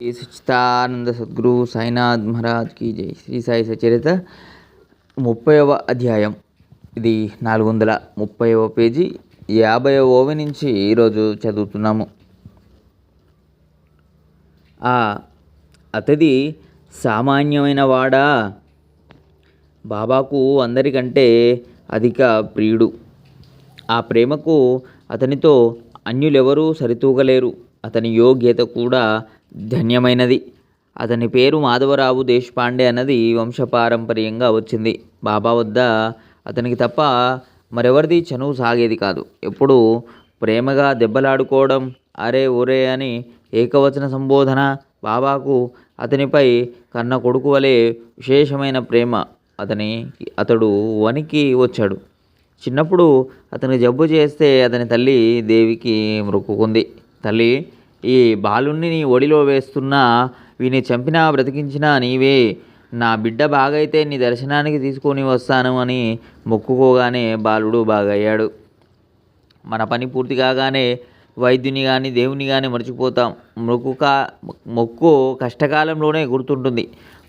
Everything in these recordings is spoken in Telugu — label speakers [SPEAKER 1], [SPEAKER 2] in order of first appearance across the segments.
[SPEAKER 1] శ్రీ సచ్చిదానంద సద్గురు సాయినాథ్ మహారాజ్ కీ జై. శ్రీ సాయి సచరిత 30వ అధ్యాయం. ఇది 430వ పేజీ, 50వ ఓవి నుంచి ఈరోజు చదువుతున్నాము. అతడి సామాన్యమైన వాడా, బాబాకు అందరికంటే అధిక ప్రియుడు. ఆ ప్రేమకు అతనితో అన్యులెవరూ సరితూగలేరు. అతని యోగ్యత కూడా ధన్యమైనది. అతని పేరు మాధవరావు దేశపాండే అన్నది వంశపారంపర్యంగా వచ్చింది. బాబా వద్ద అతనికి తప్ప మరెవరిది చనువు సాగేది కాదు. ఎప్పుడూ ప్రేమగా దెబ్బలాడుకోవడం, అరే ఒరే అని ఏకవచన సంబోధన. బాబాకు అతనిపై కన్న కొడుకు వలె విశేషమైన ప్రేమ. అతడు వనికి వచ్చాడు. చిన్నప్పుడు అతనికి జబ్బు చేస్తే అతని తల్లి దేవికి మొక్కుకుంది. తల్లి, ఈ బాలుణ్ణి నీ ఒడిలో వేస్తున్నా, వీని చంపినా బ్రతికించినా నీవే. నా బిడ్డ బాగైతే నీ దర్శనానికి తీసుకొని వస్తాను అని మొక్కుకోగానే బాలుడు బాగయ్యాడు. మన పని పూర్తి కాగానే వైద్యుని కానీ దేవుని కానీ మర్చిపోతాం. మొక్కు కష్టకాలంలోనే గుర్తుంటుంది.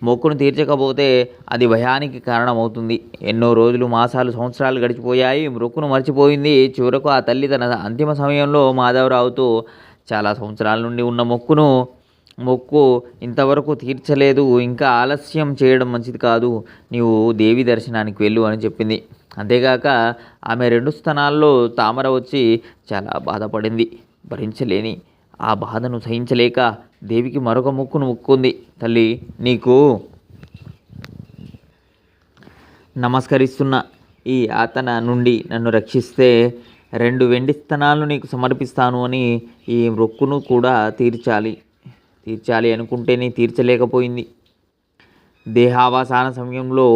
[SPEAKER 1] మొక్కును తీర్చకపోతే అది భయానికి కారణమవుతుంది. ఎన్నో రోజులు, మాసాలు, సంవత్సరాలు గడిచిపోయాయి. మొక్కును మర్చిపోయింది. చివరకు ఆ తల్లి తన అంతిమ సమయంలో మాధవరావుతో చాలా సంవత్సరాల నుండి ఉన్న మొక్కు ఇంతవరకు తీర్చలేదు. ఇంకా ఆలస్యం చేయడం మంచిది కాదు. నీవు దేవి దర్శనానికి వెళ్ళు అని చెప్పింది. అంతేగాక ఆమె 2 స్తనాల్లో తామర వచ్చి చాలా బాధపడింది. భరించలేని ఆ బాధను సహించలేక దేవికి మరొక మొక్కును మొక్కుంది. తల్లి, నీకు నమస్కరిస్తున్న ఈ యాతన నుండి నన్ను రక్షిస్తే 2 వెండి స్తనాలను నీకు సమర్పిస్తాను అని ఈ మొక్కును కూడా తీర్చాలి అనుకుంటేనే తీర్చలేకపోయింది. దేహావసాన సమయంలో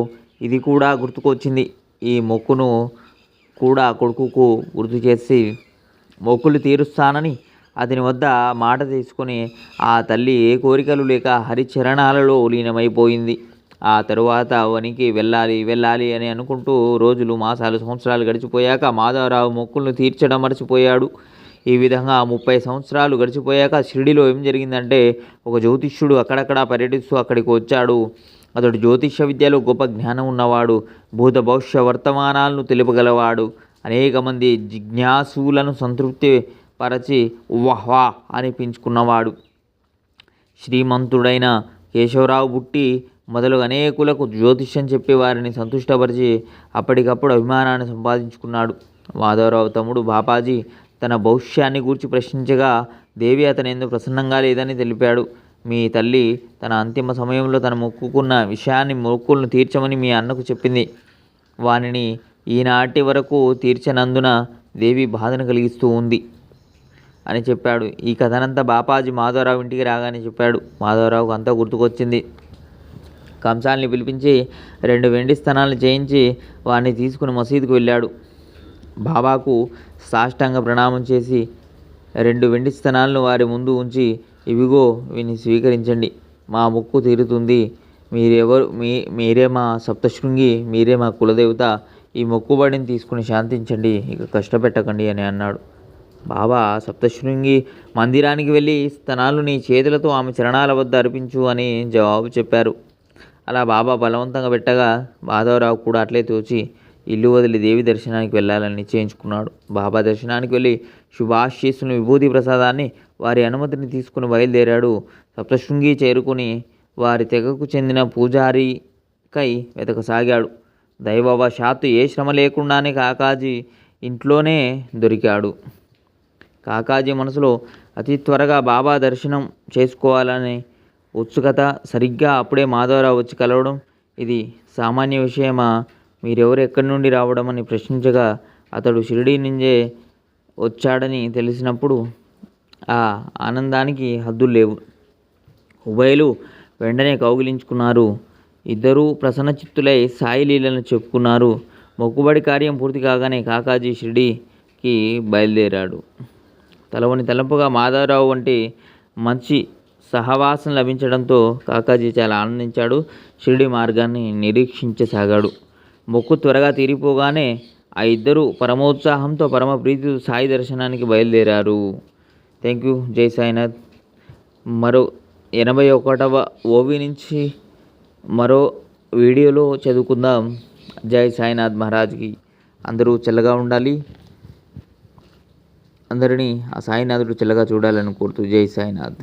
[SPEAKER 1] ఇది కూడా గుర్తుకొచ్చింది. ఈ మొక్కును కూడా కొడుకుకు గుర్తు చేసి మొక్కులు తీరుస్తానని అతని వద్ద మాట తీసుకొని ఆ తల్లి ఏ కోరికలు లేక హరిచరణాలలో లీనమైపోయింది. ఆ తరువాత వనికి వెళ్ళాలి అని అనుకుంటూ రోజులు, మాసాలు, సంవత్సరాలు గడిచిపోయాక మాధవరావు మొక్కులను తీర్చడం మర్చిపోయాడు. ఈ విధంగా 30 సంవత్సరాలు గడిచిపోయాక షిరిడిలో ఏం జరిగిందంటే, ఒక జ్యోతిష్యుడు అక్కడక్కడ పర్యటిస్తూ అక్కడికి వచ్చాడు. అతడు జ్యోతిష్య విద్యలో గొప్ప జ్ఞానం ఉన్నవాడు. భూత భవిష్య వర్తమానాలను తెలుపగలవాడు. అనేక మంది జిజ్ఞాసులను సంతృప్తి పరచి వాహ్వా అనిపించుకున్నవాడు. శ్రీమంతుడైన కేశవరావు బుట్టి మొదలు అనేకులకు జ్యోతిష్యం చెప్పి వారిని సంతుష్టపరిచి అప్పటికప్పుడు అభిమానాన్ని సంపాదించుకున్నాడు. మాధవరావు తమ్ముడు బాపాజీ తన భవిష్యాన్ని గూర్చి ప్రశ్నించగా దేవి అతని ఎందుకు ప్రసన్నంగా లేదని తెలిపాడు. మీ తల్లి తన అంతిమ సమయంలో తన మొక్కుకున్న విషయాన్ని మొక్కులను తీర్చమని మీ అన్నకు చెప్పింది. వానిని ఈనాటి వరకు తీర్చనందున దేవి బాధను కలిగిస్తూ ఉంది అని చెప్పాడు. ఈ కథనంతా బాపాజీ మాధవరావు ఇంటికి రాగానే చెప్పాడు. మాధవరావుకు అంతా గుర్తుకొచ్చింది. కంసాల్ని పిలిపించి 2 వెండి స్తనాలను చేయించి వారిని తీసుకుని మసీదుకు వెళ్ళాడు. బాబాకు సాష్టాంగ ప్రణామం చేసి 2 వెండి స్తనాలను వారి ముందు ఉంచి, ఇవిగో వీని స్వీకరించండి. మా మొక్కు తీరుతుంది. మీరే మా సప్తశృంగి, మీరే మా కులదేవత. ఈ మొక్కుబడిని తీసుకుని శాంతించండి, ఇక కష్టపెట్టకండి అని అన్నాడు. బాబా సప్తశృంగి మందిరానికి వెళ్ళి స్తనాలు నీ చేతులతో ఆమె చరణాల వద్ద అర్పించు అని జవాబు చెప్పారు. అలా బాబా బలవంతంగా పెట్టగా మాధవరావు కూడా అట్లే తోచి ఇల్లు వదిలి దేవి దర్శనానికి వెళ్ళాలని నిశ్చయించుకున్నాడు. బాబా దర్శనానికి వెళ్ళి శుభాశీస్సులను, విభూతి ప్రసాదాన్ని, వారి అనుమతిని తీసుకుని బయలుదేరాడు. సప్తశృంగి చేరుకుని వారి తెగకు చెందిన పూజారికై వెతకసాగాడు. దైవవశాత్తు ఏ శ్రమ లేకుండానే కాకాజీ ఇంట్లోనే దొరికాడు. కాకాజీ మనసులో అతి త్వరగా బాబా దర్శనం చేసుకోవాలని ఉత్సుకత. సరిగ్గా అప్పుడే మాధవరావు వచ్చి కలవడం ఇది సామాన్య విషయమా? మీరెవరు, ఎక్కడి నుండి రావడం అని ప్రశ్నించగా అతడు షిరిడీ నుంచే వచ్చాడని తెలిసినప్పుడు ఆ ఆనందానికి హద్దులు లేవు. ఉభయులు వెంటనే కౌగిలించుకున్నారు. ఇద్దరూ ప్రసన్నచిత్తులై సాయి లీలను చెప్పుకున్నారు. మొక్కుబడి కార్యం పూర్తి కాగానే కాకాజీ షిరిడీకి బయలుదేరాడు. తలవని తలంపుగా మాధవరావు వంటి మంచి సహవాసం లభించడంతో కాకాజీ చాలా ఆనందించాడు. షిరిడి మార్గాన్ని నిరీక్షించసాగాడు. మొక్కు త్వరగా తీరిపోగానే ఆ ఇద్దరు పరమోత్సాహంతో, పరమ ప్రీతితో సాయి దర్శనానికి బయలుదేరారు. Thank you. జై సాయినాథ్. మరో 81వ ఓవి నుంచి మరో వీడియోలో చదువుకుందాం. జై సాయినాథ్ మహారాజ్కి. అందరూ చల్లగా ఉండాలి. అందరినీ ఆ సాయినాథుడు చల్లగా చూడాలని కోరుతూ జై సాయినాథ్.